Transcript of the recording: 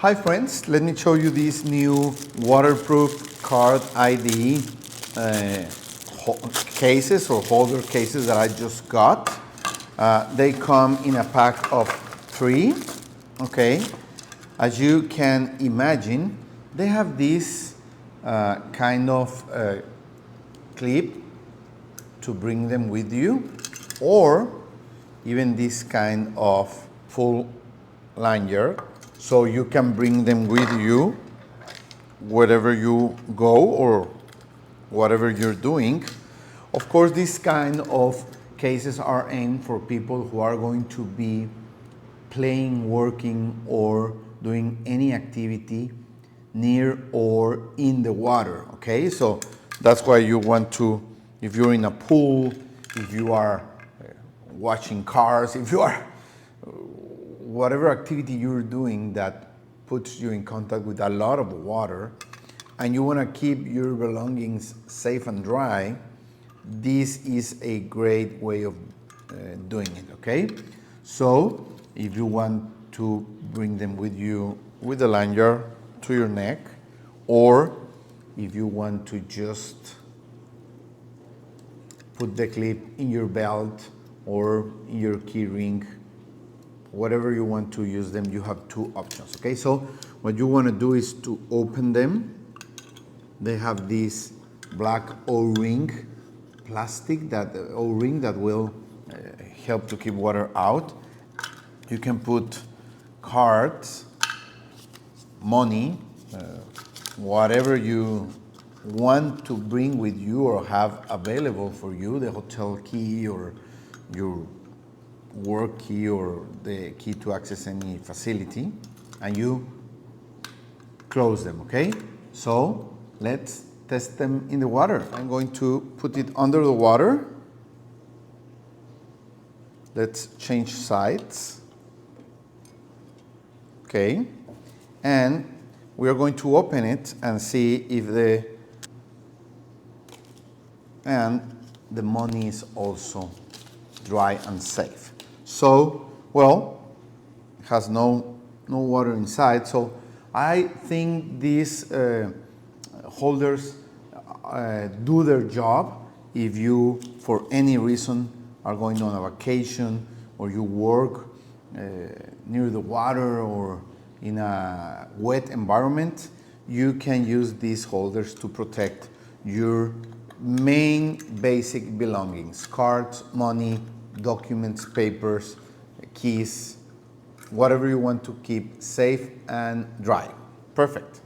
Hi friends, let me show you these new waterproof card ID cases or holder cases that I just got. They come in a pack of 3, okay? As you can imagine, they have this kind of clip to bring them with you, or even this kind of full lanyard, so you can bring them with you wherever you go or whatever you're doing. Of course, this kind of cases are aimed for people who are going to be playing, working, or doing any activity near or in the water, okay? So that's why you want to, if you're in a pool, if you are watching cars, if you are whatever activity you're doing that puts you in contact with a lot of water and you want to keep your belongings safe and dry, this is a great way of doing it, okay? So if you want to bring them with you with the lanyard to your neck, or if you want to just put the clip in your belt or in your key ring, whatever you want to use them, you have 2 options, okay? So what you want to do is to open them. They have this black O-ring plastic, that O-ring that will help to keep water out. You can put cards, money, whatever you want to bring with you or have available for you, the hotel key or your work key or the key to access any facility, and you close them, okay? So let's test them in the water. I'm going to put it under the water. Let's change sides. Okay, and we are going to open it and see if the money is also dry and safe. So, well, it has no water inside, so I think these holders do their job if you, for any reason, are going on a vacation or you work near the water or in a wet environment. You can use these holders to protect your main basic belongings: cards, money, documents, papers, keys, whatever you want to keep safe and dry. Perfect.